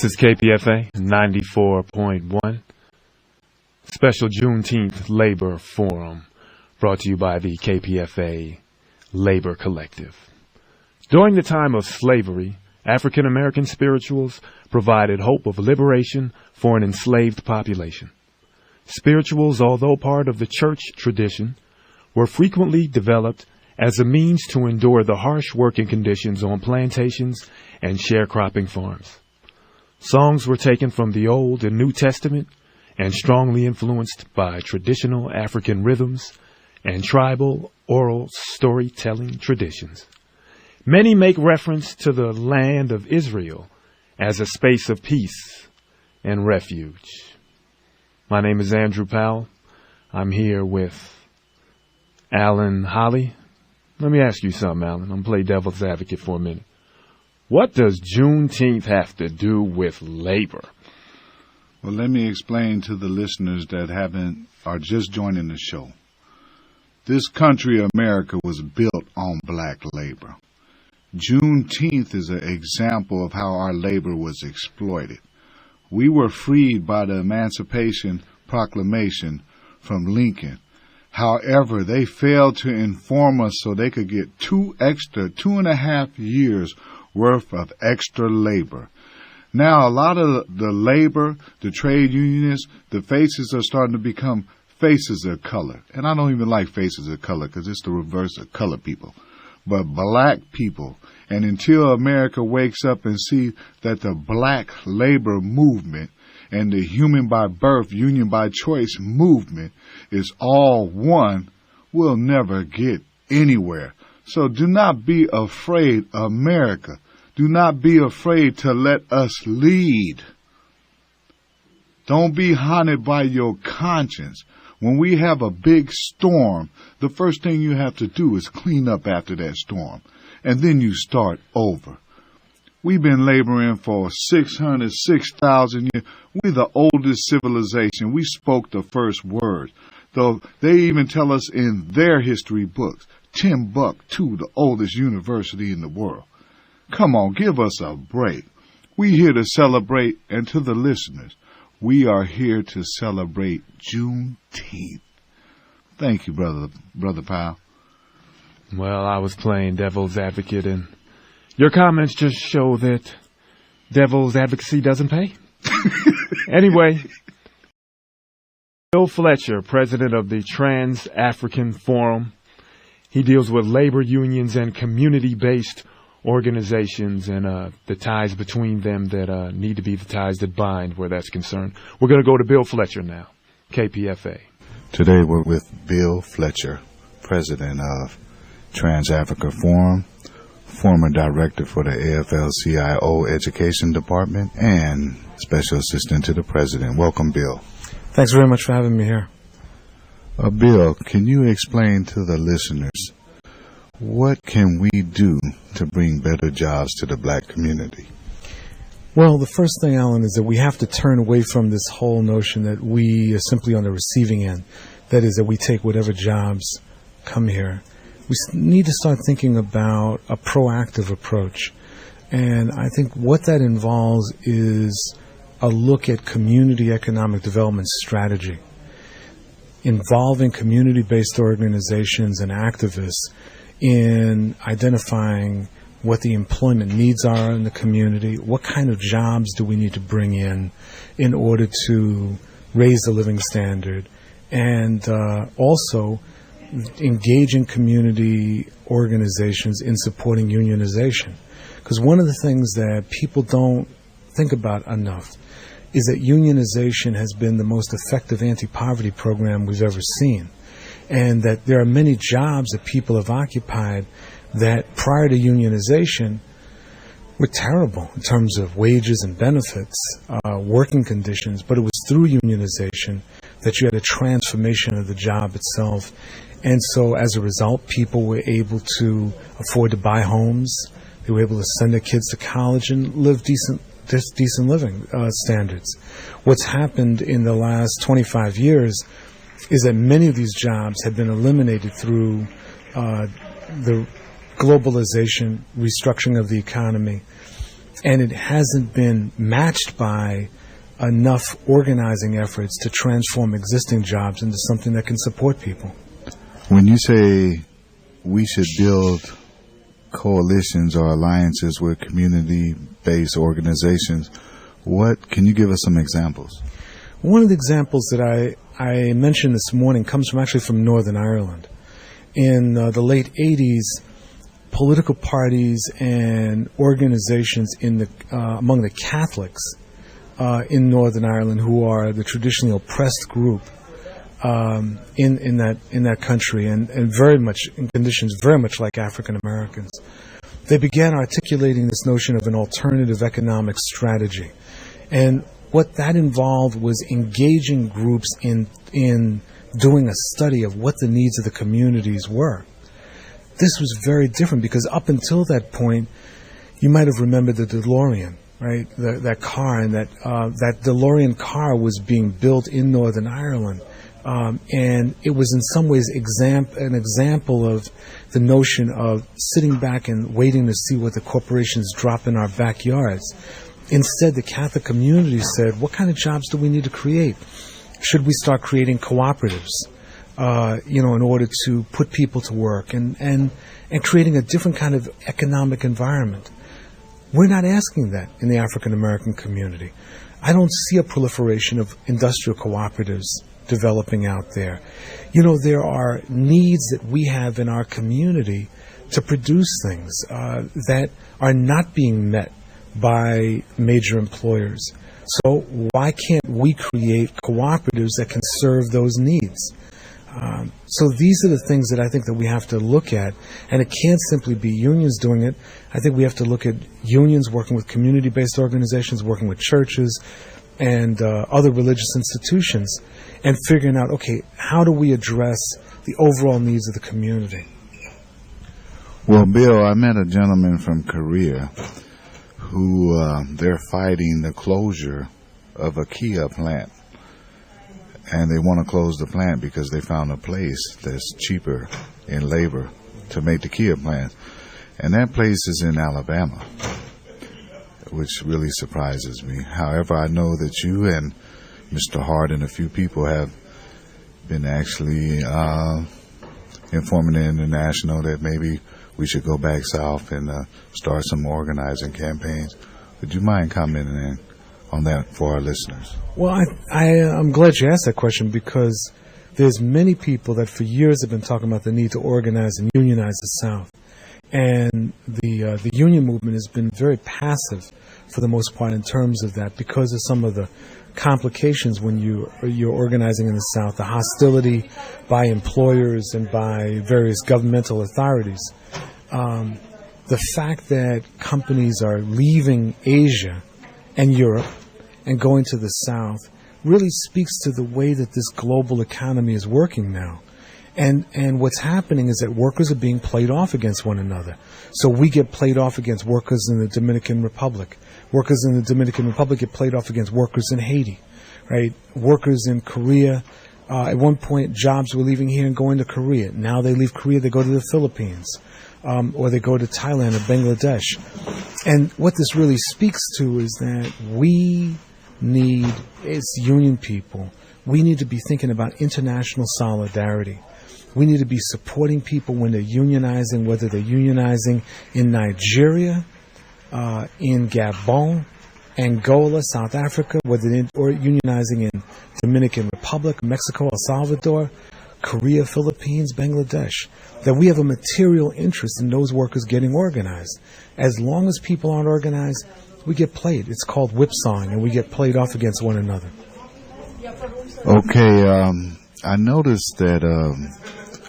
This is KPFA 94.1, special Juneteenth Labor Forum, brought to you by the KPFA Labor Collective. During the time of slavery, African American spirituals provided hope of liberation for an enslaved population. Spirituals, although part of the church tradition, were frequently developed as a means to endure the harsh working conditions on plantations and sharecropping farms. Songs were taken from the Old and New Testament and strongly influenced by traditional African rhythms and tribal oral storytelling traditions. Many make reference to the land of Israel as a space of peace and refuge. My name is Andrew Powell. I'm here with Hollie. Let me ask you something, Alan. I'm going to play devil's advocate for a minute. What does Juneteenth have to do with labor? Well, let me explain to the listeners that are just joining the show. This country, America, was built on black labor. Juneteenth is an example of how our labor was exploited. We were freed by the Emancipation Proclamation from Lincoln. However, they failed to inform us so they could get 2.5 years worth of extra labor. Now, a lot of the labor, the trade unionists, the faces are starting to become faces of color. And I don't even like faces of color because it's the reverse of color people. But black people. And until America wakes up and see that the black labor movement and the human by birth, union by choice movement is all one, we'll never get anywhere. So do not be afraid, America. Do not be afraid to let us lead. Don't be haunted by your conscience. When we have a big storm, the first thing you have to do is clean up after that storm. And then you start over. We've been laboring for 6,000 years. We're the oldest civilization. We spoke the first word. Though they even tell us in their history books, Timbuktu, the oldest university in the world. Come on, give us a break. We're here to celebrate, and to the listeners, we are here to celebrate Juneteenth. Thank you, Brother Powell. Well, I was playing devil's advocate, and your comments just show that devil's advocacy doesn't pay. Anyway, Bill Fletcher, president of the Trans-African Forum, he deals with labor unions and community-based organizations and the ties between them that need to be the ties that bind where that's concerned. We're going to go to Bill Fletcher now, KPFA. Today we're with Bill Fletcher, president of Trans-Africa Forum, former director for the AFL-CIO Education Department, and special assistant to the president. Welcome, Bill. Thanks very much for having me here. Bill, can you explain to the listeners, what can we do to bring better jobs to the black community? Well, the first thing, Alan, is that we have to turn away from this whole notion that we are simply on the receiving end. That is, that we take whatever jobs come here. We need to start thinking about a proactive approach. And I think what that involves is a look at community economic development strategy, involving community-based organizations and activists in identifying what the employment needs are in the community, what kind of jobs do we need to bring in order to raise the living standard, and also engaging community organizations in supporting unionization. Because one of the things that people don't think about enough is that unionization has been the most effective anti-poverty program we've ever seen. And that there are many jobs that people have occupied that prior to unionization were terrible in terms of wages and benefits, working conditions, but it was through unionization that you had a transformation of the job itself. And so as a result, people were able to afford to buy homes, they were able to send their kids to college and live decent living standards. What's happened in the last 25 years is that many of these jobs have been eliminated through the globalization, restructuring of the economy, And it hasn't been matched by enough organizing efforts to transform existing jobs into something that can support people. When you say we should build coalitions or alliances with community-based organizations, what can you give us some examples? One of the examples that I mentioned this morning comes from Northern Ireland. In the late 80s, political parties and organizations among the Catholics in Northern Ireland, who are the traditionally oppressed group in that country, and very much in conditions very much like African Americans, they began articulating this notion of an alternative economic strategy. And what that involved was engaging groups in doing a study of what the needs of the communities were. This was very different because up until that point, you might have remembered the DeLorean, right? That car, and that DeLorean car was being built in Northern Ireland. And it was in some ways an example of the notion of sitting back and waiting to see what the corporations drop in our backyards. Instead, the Catholic community said, what kind of jobs do we need to create? Should we start creating cooperatives, in order to put people to work and creating a different kind of economic environment? We're not asking that in the African American community. I don't see a proliferation of industrial cooperatives developing out there. There are needs that we have in our community to produce things that are not being met by major employers. So why can't we create cooperatives that can serve those needs? So these are the things that I think that we have to look at, and it can't simply be unions doing it. I think we have to look at unions working with community-based organizations, working with churches and other religious institutions, and figuring out, okay, how do we address the overall needs of the community? Well, Bill, I met a gentleman from Korea who they're fighting the closure of a Kia plant. And they want to close the plant because they found a place that's cheaper in labor to make the Kia plant. And that place is in Alabama, which really surprises me. However, I know that you and Mr. Hart and a few people have been actually informing the International that maybe we should go back south and start some organizing campaigns. Would you mind commenting on that for our listeners? Well, I'm glad you asked that question, because there's many people that for years have been talking about the need to organize and unionize the South. And the union movement has been very passive for the most part in terms of that, because of some of the complications when you're organizing in the South, the hostility by employers and by various governmental authorities. The fact that companies are leaving Asia and Europe and going to the South really speaks to the way that this global economy is working now. And what's happening is that workers are being played off against one another. So we get played off against workers in the Dominican Republic. Workers in the Dominican Republic get played off against workers in Haiti, right? Workers in Korea. At one point, jobs were leaving here and going to Korea. Now they leave Korea, they go to the Philippines, or they go to Thailand or Bangladesh. And what this really speaks to is that we need, as union people, we need to be thinking about international solidarity. We need to be supporting people when they're unionizing, whether they're unionizing in Nigeria, in Gabon, Angola, South Africa, or unionizing in Dominican Republic, Mexico, El Salvador, Korea, Philippines, Bangladesh. That we have a material interest in those workers getting organized. As long as people aren't organized, we get played. It's called whipsawing, and we get played off against one another. Okay, I noticed that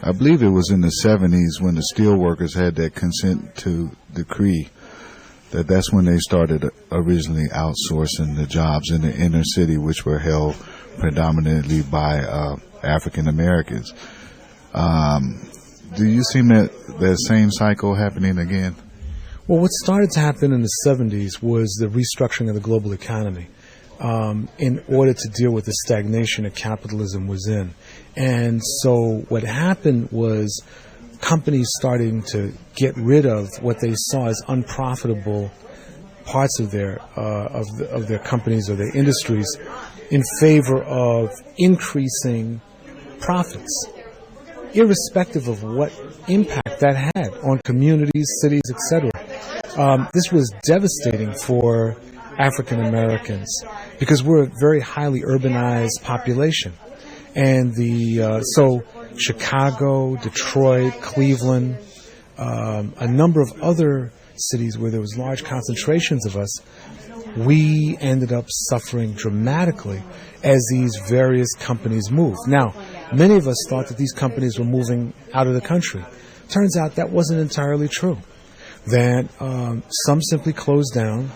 I believe it was in the 70s when the steel workers had that consent to decree, that's when they started originally outsourcing the jobs in the inner city, which were held predominantly by African Americans. Do you see that same cycle happening again? Well, what started to happen in the 70s was the restructuring of the global economy in order to deal with the stagnation that capitalism was in. And so what happened was companies starting to get rid of what they saw as unprofitable parts of their companies or their industries in favor of increasing profits, irrespective of what impact that had on communities, cities, etc. This was devastating for African Americans because we're a very highly urbanized population, and so Chicago, Detroit, Cleveland, a number of other cities where there was large concentrations of us, we ended up suffering dramatically as these various companies moved. Now, many of us thought that these companies were moving out of the country. Turns out that wasn't entirely true. That some simply closed down.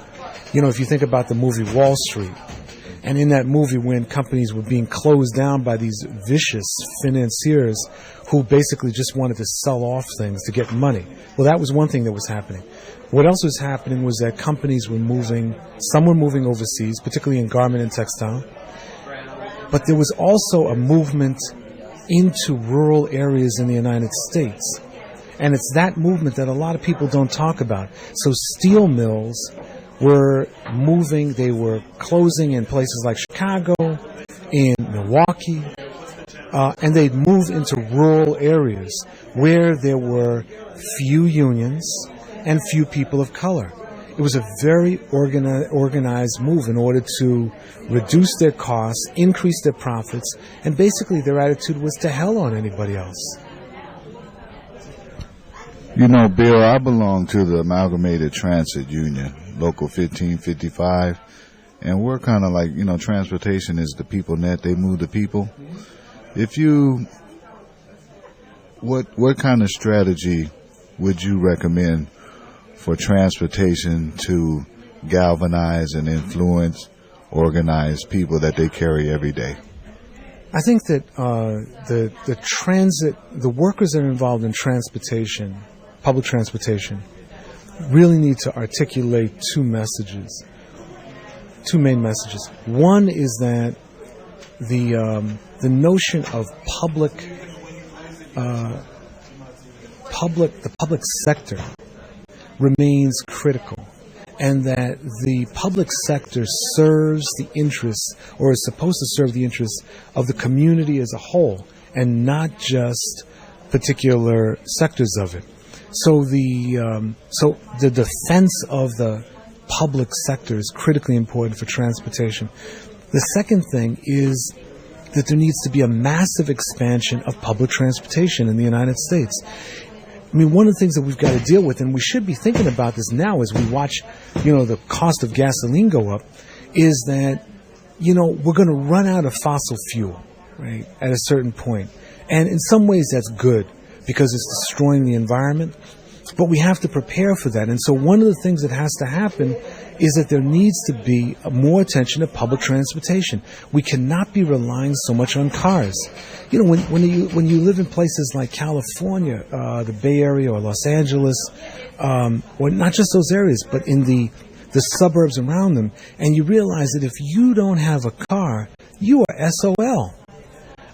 You know, if you think about the movie Wall Street, and in that movie when companies were being closed down by these vicious financiers who basically just wanted to sell off things to get money. Well, that was one thing that was happening. What else was happening was that companies were moving, some were moving overseas, particularly in garment and textile, but there was also a movement into rural areas in the United States. And it's that movement that a lot of people don't talk about. So steel mills were moving, they were closing in places like Chicago, in Milwaukee, and they'd move into rural areas where there were few unions and few people of color. It was a very organized move in order to reduce their costs, increase their profits, and basically their attitude was to hell on anybody else. You know, Bill, I belong to the Amalgamated Transit Union, Local 1555, and we're kind of like, you know, transportation is the people net, they move the people. If you, what kind of strategy would you recommend for transportation to galvanize and influence organized people that they carry every day? I think that the workers that are involved in transportation, public transportation, really need to articulate two main messages. One is that the notion of the public sector remains critical, and that the public sector serves the interests, or is supposed to serve the interests of the community as a whole, and not just particular sectors of it. So the defense of the public sector is critically important for transportation. The second thing is that there needs to be a massive expansion of public transportation in the United States. I mean, one of the things that we've got to deal with, and we should be thinking about this now as we watch, you know, the cost of gasoline go up, is that, you know, we're going to run out of fossil fuel, right, at a certain point. And in some ways that's good because it's destroying the environment, but we have to prepare for that. And so one of the things that has to happen is that there needs to be more attention to public transportation. We cannot be relying so much on cars. You know, when you live in places like California, the Bay Area, or Los Angeles, or not just those areas, but in the suburbs around them, and you realize that if you don't have a car, you are SOL.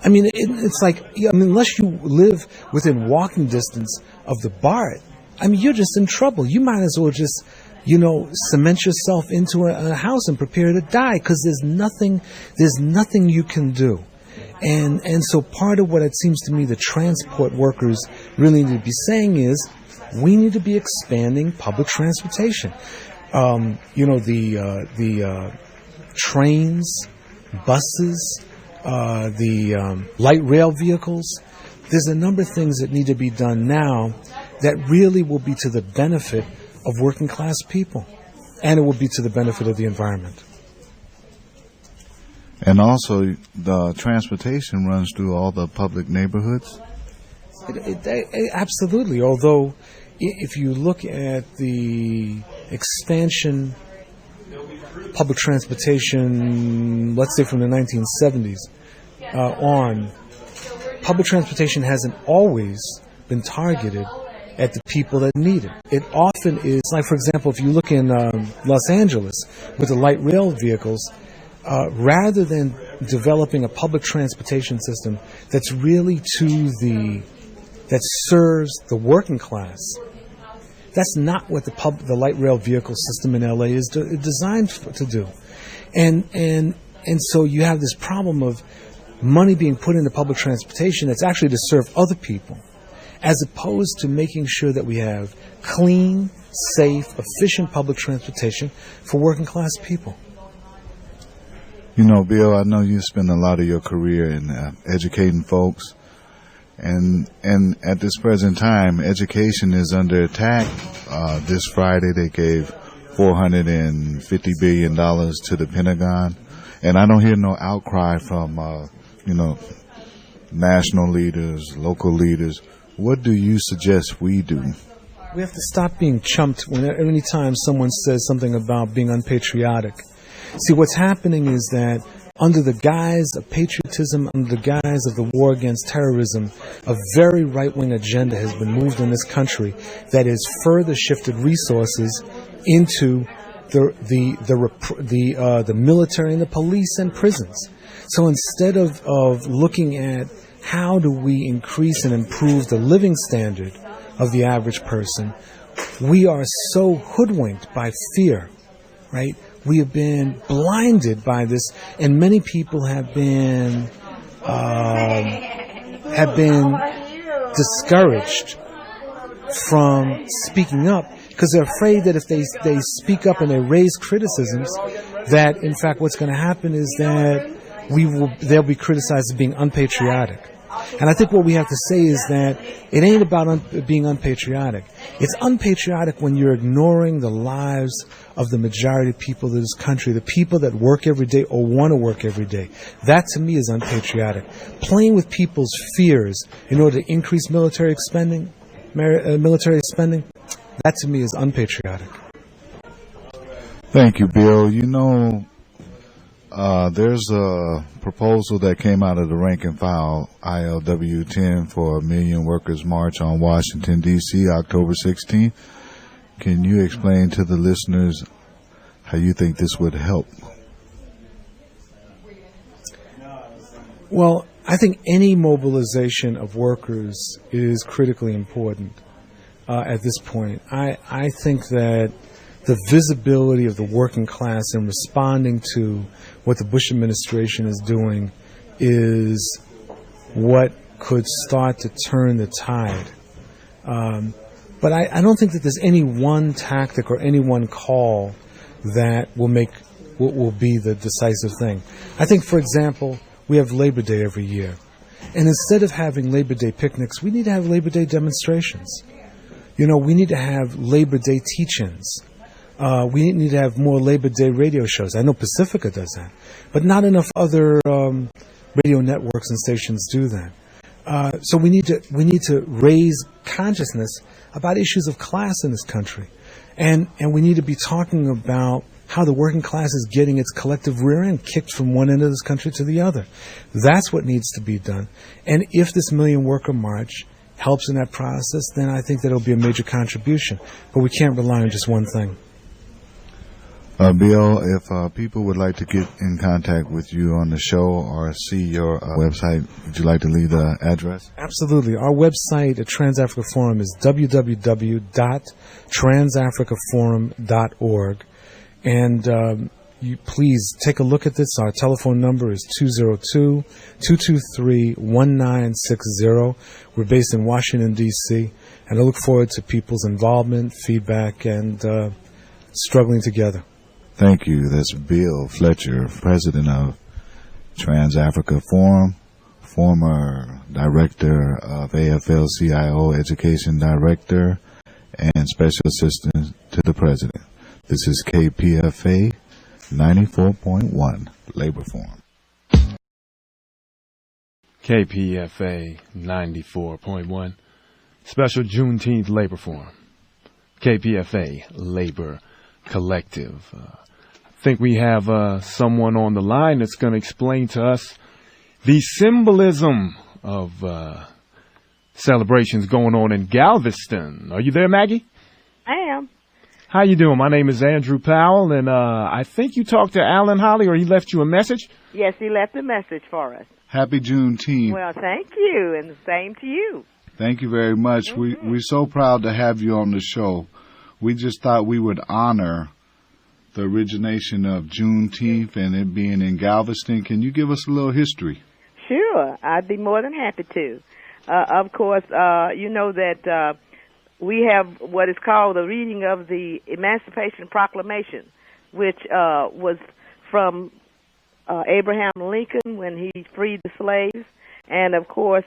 I mean, it's like, unless you live within walking distance of the BART, I mean, you're just in trouble. You might as well just, you know, cement yourself into a house and prepare to die, because there's nothing you can do. And so part of what it seems to me the transport workers really need to be saying is, we need to be expanding public transportation. You know, the trains, buses, the light rail vehicles. There's a number of things that need to be done now that really will be to the benefit of working class people, and it will be to the benefit of the environment. And also, the transportation runs through all the public neighborhoods? Absolutely. Although, if you look at the expansion public transportation, let's say from the 1970s on, public transportation hasn't always been targeted at the people that need it. It often is, like, for example, if you look in Los Angeles with the light rail vehicles, rather than developing a public transportation system that serves the working class, That's not what the light rail vehicle system in LA is designed to do. And so you have this problem of money being put into public transportation that's actually to serve other people, as opposed to making sure that we have clean, safe, efficient public transportation for working class people. You know, Bill, I know you spend a lot of your career in educating folks, and at this present time, education is under attack. This Friday, they gave $450 billion to the Pentagon, and I don't hear no outcry from, national leaders, local leaders. What do you suggest we do? We have to stop being chumped any time someone says something about being unpatriotic. See, what's happening is that under the guise of patriotism, under the guise of the war against terrorism, a very right-wing agenda has been moved in this country that has further shifted resources into the military and the police and prisons. So instead of looking at how do we increase and improve the living standard of the average person, we are so hoodwinked by fear, right? We have been blinded by this, and many people have been discouraged from speaking up because they're afraid that if they speak up and they raise criticisms, that in fact what's going to happen is that they'll be criticized as being unpatriotic. And I think what we have to say is that it ain't about being unpatriotic. It's unpatriotic when you're ignoring the lives of the majority of people of this country, the people that work every day or want to work every day. That, to me, is unpatriotic. Playing with people's fears in order to increase military spending, that, to me, is unpatriotic. Thank you, Bill. You know, there's a proposal that came out of the rank and file ILW 10 for a Million Workers March on Washington, D.C., October 16th. Can you explain to the listeners how you think this would help? Well, I think any mobilization of workers is critically important at this point. I think that the visibility of the working class in responding to what the Bush administration is doing is what could start to turn the tide. But I don't think that there's any one tactic or any one call that will be the decisive thing. I think, for example, we have Labor Day every year. And instead of having Labor Day picnics, we need to have Labor Day demonstrations. You know, we need to have Labor Day teach-ins. We need to have more Labor Day radio shows. I know Pacifica does that, but not enough other radio networks and stations do that. So we need to raise consciousness about issues of class in this country, and we need to be talking about how the working class is getting its collective rear end kicked from one end of this country to the other. That's what needs to be done. And if this Million Worker March helps in that process, then I think that it'll be a major contribution. But we can't rely on just one thing. Bill, if people would like to get in contact with you on the show or see your website, would you like to leave the address? Absolutely. Our website at Trans-Africa Forum is www.transafricaforum.org. And you please take a look at this. Our telephone number is 202-223-1960. We're based in Washington, D.C., and I look forward to people's involvement, feedback, and struggling together. Thank you. That's Bill Fletcher, president of Trans-Africa Forum, former director of AFL-CIO Education Director, and special assistant to the president. This is KPFA 94.1 Labor Forum. KPFA 94.1 Special Juneteenth Labor Forum. KPFA Labor Collective. I think we have someone on the line that's going to explain to us the symbolism of celebrations going on in Galveston. Are you there, Maggie? I am. How you doing? My name is Andrew Powell, and I think you talked to Alan Hollie, or he left you a message? Yes, he left a message for us. Happy Juneteenth. Well, thank you, and the same to you. Thank you very much. Mm-hmm. We're so proud to have you on the show. we just thought we would honor the origination of Juneteenth and it being in Galveston. Can you give us a little history? Sure, I'd be more than happy to. Of course, you know that we have what is called the reading of the Emancipation Proclamation, which was from Abraham Lincoln when he freed the slaves. And, of course,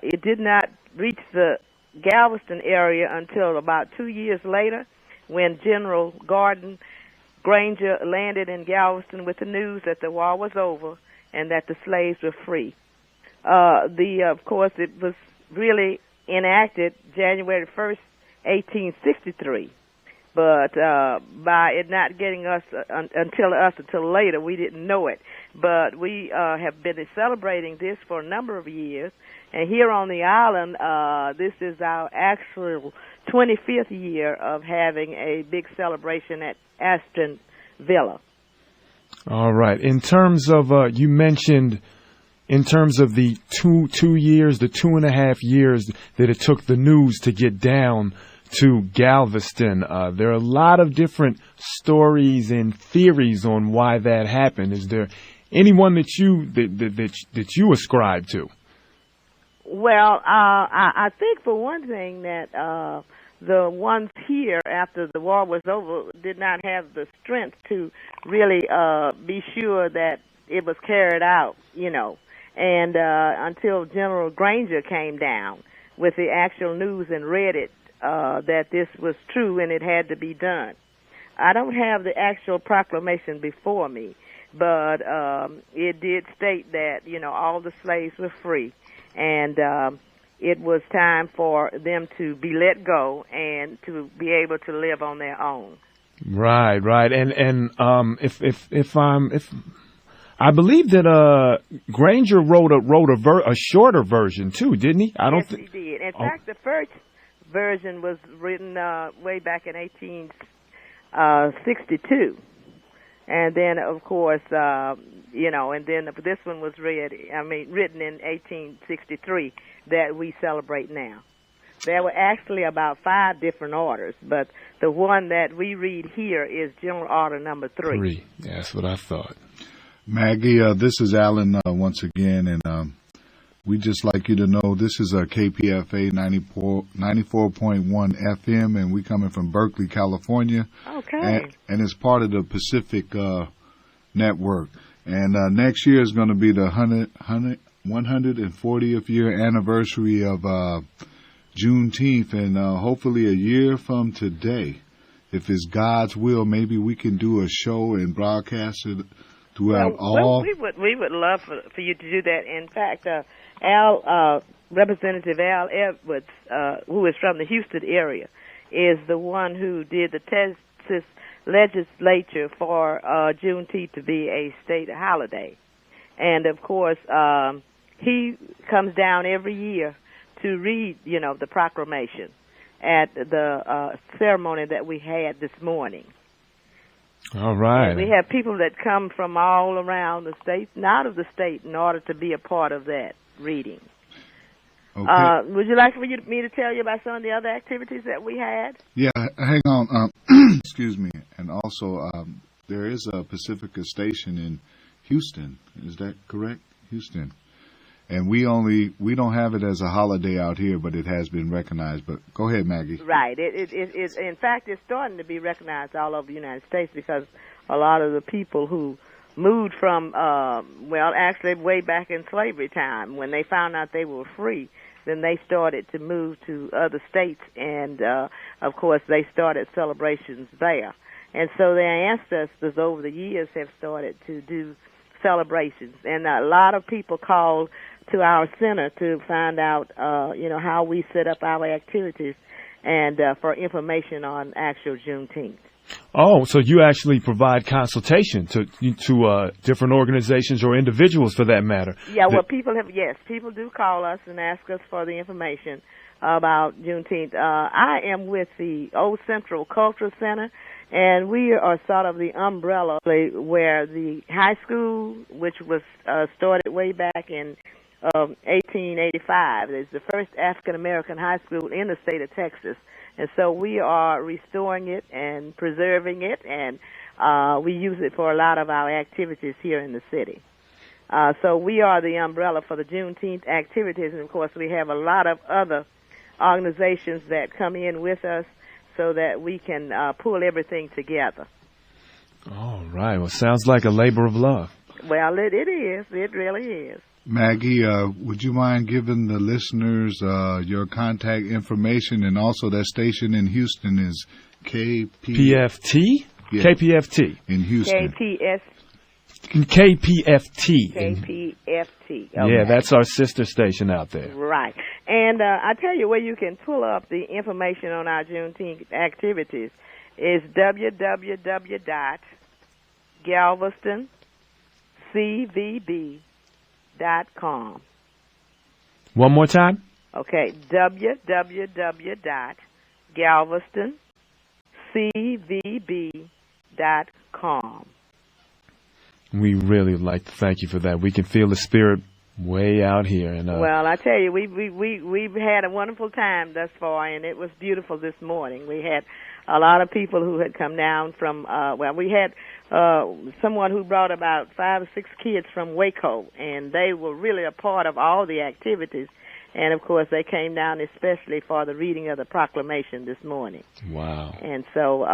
it did not reach the Galveston area until about 2 years later when General Gordon Granger landed in Galveston with the news that the war was over and that the slaves were free. Of course, it was really enacted January 1st, 1863. But by it not getting us until later, we didn't know it. But we have been celebrating this for a number of years. And here on the island, this is our actual 25th year of having a big celebration at Aston Villa. All right. In terms of, you mentioned, in terms of the two years, the 2.5 years that it took the news to get down to Galveston, there are a lot of different stories and theories on why that happened. Is there anyone that you ascribe to? Well, I think for one thing that the ones here after the war was over did not have the strength to really be sure that it was carried out, you know, and until General Granger came down with the actual news and read it, that this was true and it had to be done. I don't have the actual proclamation before me, but it did state that, you know, all the slaves were free, and it was time for them to be let go and to be able to live on their own. Right. And if I believe that Granger wrote a shorter version too, didn't he? Yes, he did. In fact, the first version was written way back in 1862, and then of course, you know, and then this one was written in 1863 that we celebrate now. There were actually about 5 different orders, but the one that we read here is General Order number 3. Yeah, that's what I thought. Maggie, this is Alan once again, and we just like you to know this is a KPFA 94.1 FM, and we coming from Berkeley, California. Okay. And it's part of the Pacific Network. And next year is going to be the 140th year anniversary of Juneteenth, and hopefully a year from today, if it's God's will, maybe we can do a show and broadcast it throughout all. We would love for you to do that. In fact, Representative Al Edwards, who is from the Houston area, is the one who did the Texas legislature for Juneteenth to be a state holiday. And, of course, he comes down every year to read, you know, the proclamation at the ceremony that we had this morning. All right. And we have people that come from all around the state and out of the state in order to be a part of that reading. Okay. Would you like me to tell you about some of the other activities that we had? Yeah, hang on. Excuse me. And also, there is a Pacifica station in Houston. Is that correct? Houston. And we don't have it as a holiday out here, but it has been recognized. But go ahead, Maggie. Right. It in fact, it's starting to be recognized all over the United States because a lot of the people who moved from, actually way back in slavery time, when they found out they were free, then they started to move to other states, and, of course, they started celebrations there. And so their ancestors over the years have started to do celebrations. And a lot of people called to our center to find out, how we set up our activities and for information on actual Juneteenth. Oh, so you actually provide consultation to different organizations or individuals for that matter. Yeah, well, people do call us and ask us for the information about Juneteenth. I am with the Old Central Cultural Center, and we are sort of the umbrella where the high school, which was started way back in 1885, is the first African-American high school in the state of Texas. And so we are restoring it and preserving it, and we use it for a lot of our activities here in the city. So we are the umbrella for the Juneteenth activities, and of course we have a lot of other organizations that come in with us so that we can pull everything together. All right. Well, sounds like a labor of love. Well, it is. It really is. Maggie, would you mind giving the listeners your contact information, and also that station in Houston is PFT? Yeah. KPFT. In Houston. KPFT. KPFT. Okay. Yeah, that's our sister station out there. Right. And I tell you where you can pull up the information on our Juneteenth activities is www.galvestoncvb.com. One more time? Okay, www.galvestoncvb.com. We really would like to thank you for that. We can feel the spirit way out here. And well, I tell you, we've had a wonderful time thus far, and it was beautiful this morning. We had a lot of people who had come down from, we had someone who brought about 5 or 6 kids from Waco, and they were really a part of all the activities. And, of course, they came down especially for the reading of the proclamation this morning. Wow. And so,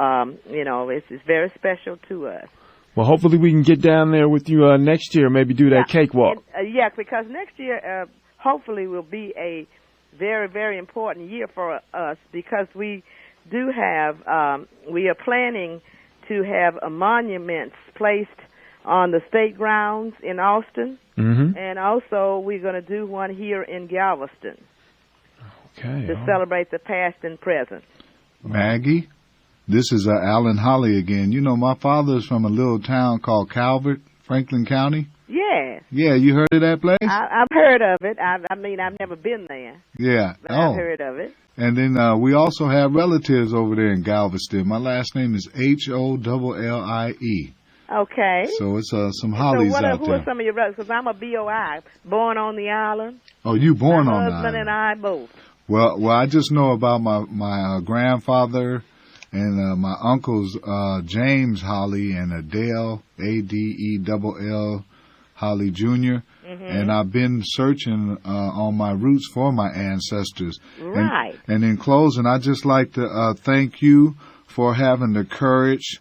it's very special to us. Well, hopefully we can get down there with you next year, maybe do that cakewalk. Yes, because next year hopefully will be a very, very important year for us, because we do have, we are planning to have a monument placed on the state grounds in Austin, and also we're going to do one here in Galveston to celebrate the past and present. Maggie? This is Alan Hollie again. You know, my father's from a little town called Calvert, Franklin County. Yes. Yeah, you heard of that place? I've heard of it. I mean, I've never been there. Yeah. But I've heard of it. And then we also have relatives over there in Galveston. My last name is Hollie. Okay. So it's some Hollies out there. Who are some of your relatives? Because I'm a BOI, born on the island. Oh, you born on the island? My husband and I both. Well, I just know about my grandfather and my uncles, James Hollie and Adele, Adell Hollie Jr. And I've been searching on my roots for my ancestors. Right. And in closing, I'd just like to thank you for having the courage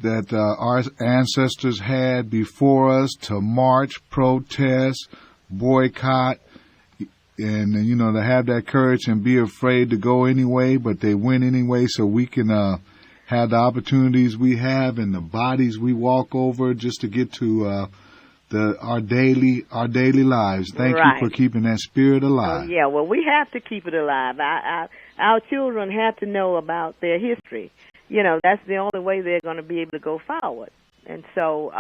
that our ancestors had before us to march, protest, boycott, and to have that courage and be afraid to go anyway, but they went anyway, so we can have the opportunities we have and the bodies we walk over just to get to our daily lives. Thank you for keeping that spirit alive. Yeah, well, we have to keep it alive. Our children have to know about their history. That's the only way they're going to be able to go forward. And so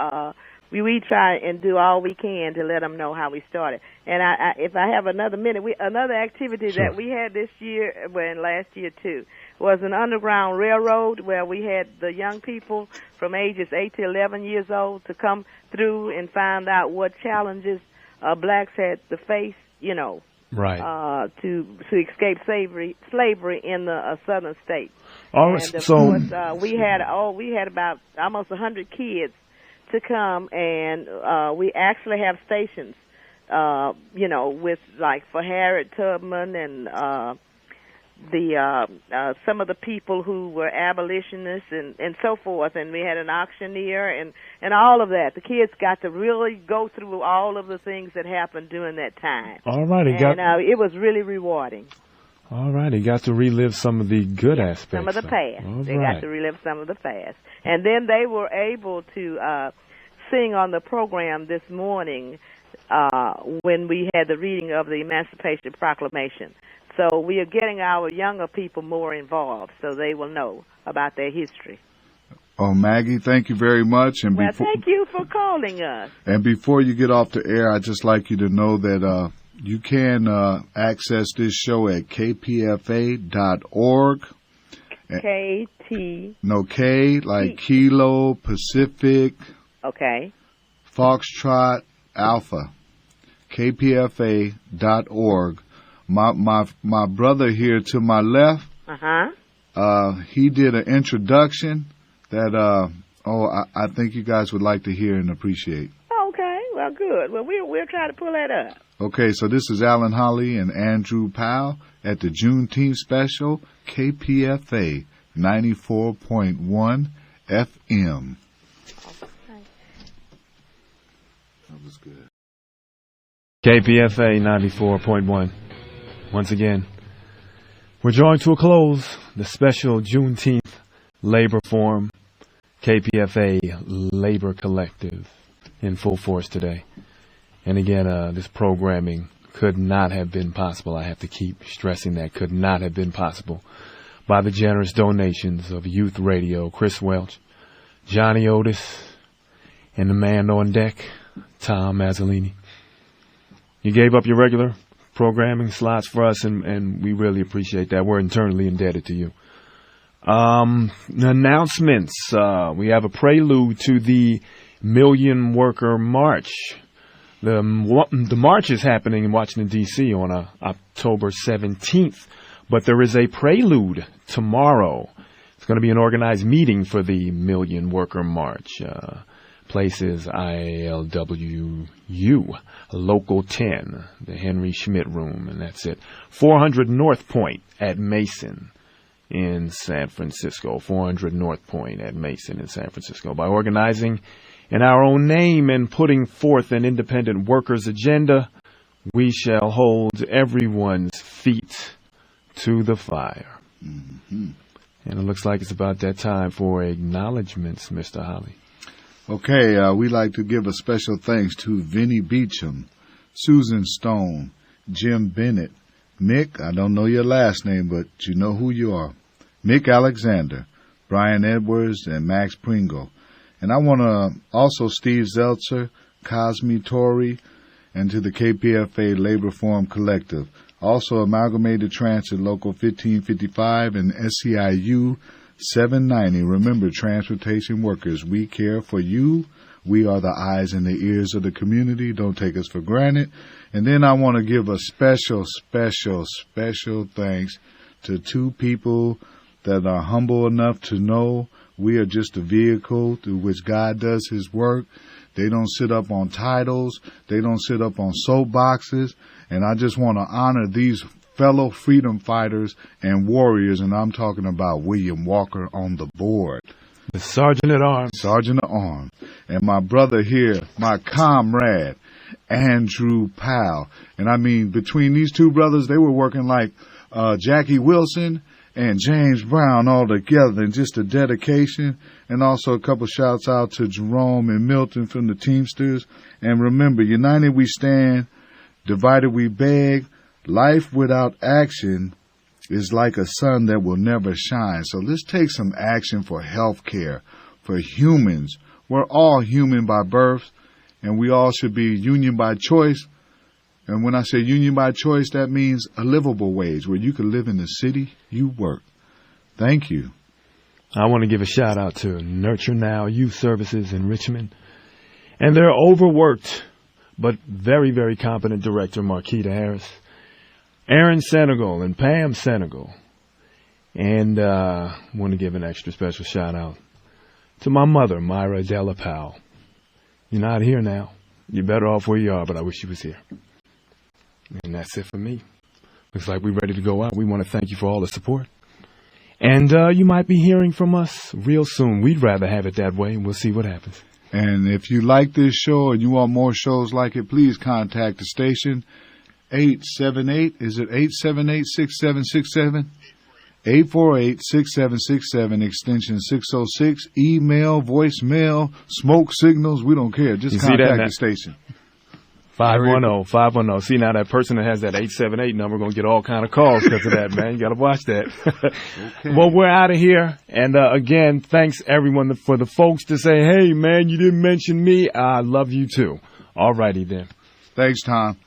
we try and do all we can to let them know how we started. And if I have another minute, another activity that we had this year, and last year too, was an underground railroad where we had the young people from ages 8 to 11 years old to come through and find out what challenges blacks had to face, right, to escape slavery in the southern states. All right, and of course, we had about almost 100 kids to come, and we actually have stations, with for Harriet Tubman and some of the people who were abolitionists and so forth, and we had an auctioneer and all of that. The kids got to really go through all of the things that happened during that time. All right, it was really rewarding. All right, he got to relive some of the good aspects. Some of the past. They got to relive some of the past. And then they were able to sing on the program this morning when we had the reading of the Emancipation Proclamation. So we are getting our younger people more involved so they will know about their history. Oh, Maggie, thank you very much. And thank you for calling us. And before you get off the air, I'd just like you to know that you can access this show at kpfa.org. No, K, like Kilo, Pacific. Okay. Foxtrot, Alpha. kpfa.org. My brother here to my left, He did an introduction that I think you guys would like to hear and appreciate. Okay, well, good. Well, we'll try to pull that up. Okay, so this is Alan Hollie and Andrew Powell at the Juneteenth special, KPFA 94.1 FM. That was good. KPFA 94.1. Once again, we're drawing to a close the special Juneteenth Labor Forum, KPFA Labor Collective, in full force today. And again, this programming could not have been possible. I have to keep stressing that. Could not have been possible by the generous donations of Youth Radio, Chris Welch, Johnny Otis, and the man on deck, Tom Mazzolini. You gave up your regular programming slots for us, and we really appreciate that. We're internally indebted to you. Announcements. We have a prelude to the Million Worker March. The march is happening in Washington, D.C. on October 17th, but there is a prelude tomorrow. It's going to be an organized meeting for the Million Worker March. Place is ILWU, Local 10, the Henry Schmidt Room, and that's it. 400 North Point at Mason in San Francisco. 400 North Point at Mason in San Francisco. By organizing in our own name and putting forth an independent workers' agenda, we shall hold everyone's feet to the fire. Mm-hmm. And it looks like it's about that time for acknowledgements, Mr. Hollie. Okay, we'd like to give a special thanks to Vinnie Beecham, Susan Stone, Jim Bennett, Mick, I don't know your last name, but you know who you are, Mick Alexander, Brian Edwards, and Max Pringle. And I want to also Steve Zeltzer, Cosme Torrey, and to the KPFA Labor Forum Collective. Also Amalgamated Transit Local 1555 and SEIU 790. Remember, transportation workers, we care for you. We are the eyes and the ears of the community. Don't take us for granted. And then I want to give a special thanks to two people that are humble enough to know we are just a vehicle through which God does his work. They don't sit up on titles. They don't sit up on soapboxes. And I just want to honor these fellow freedom fighters and warriors, and I'm talking about William Walker on the board. The Sergeant at Arms. Sergeant at Arms. And my brother here, my comrade, Andrew Powell. And I mean, between these two brothers, they were working like Jackie Wilson and James Brown all together, and just a dedication. And also a couple shouts out to Jerome and Milton from the Teamsters. And remember, united we stand, divided we beg. Life without action is like a sun that will never shine. So let's take some action for health care, for humans. We're all human by birth, and we all should be union by choice. And when I say union by choice, that means a livable wage where you can live in the city you work. Thank you. I want to give a shout out to Nurture Now Youth Services in Richmond and their overworked but very, very competent director, Marquita Harris, Aaron Senegal and Pam Senegal. And want to give an extra special shout out to my mother, Myra Della Powell. You're not here now. You're better off where you are, but I wish you was here. And that's it for me. Looks like we're ready to go out. We want to thank you for all the support. And you might be hearing from us real soon. We'd rather have it that way, and we'll see what happens. And if you like this show and you want more shows like it, please contact the station. 878, is it 878-6767? 848-6767, extension 606. Email, voicemail, smoke signals, we don't care. Just contact the station. 510. See, now that person that has that 878 number going to get all kind of calls because of that, man. You got to watch that. Okay. Well, we're out of here. And again, thanks everyone for the folks to say, hey, man, you didn't mention me. I love you too. All righty then. Thanks, Tom.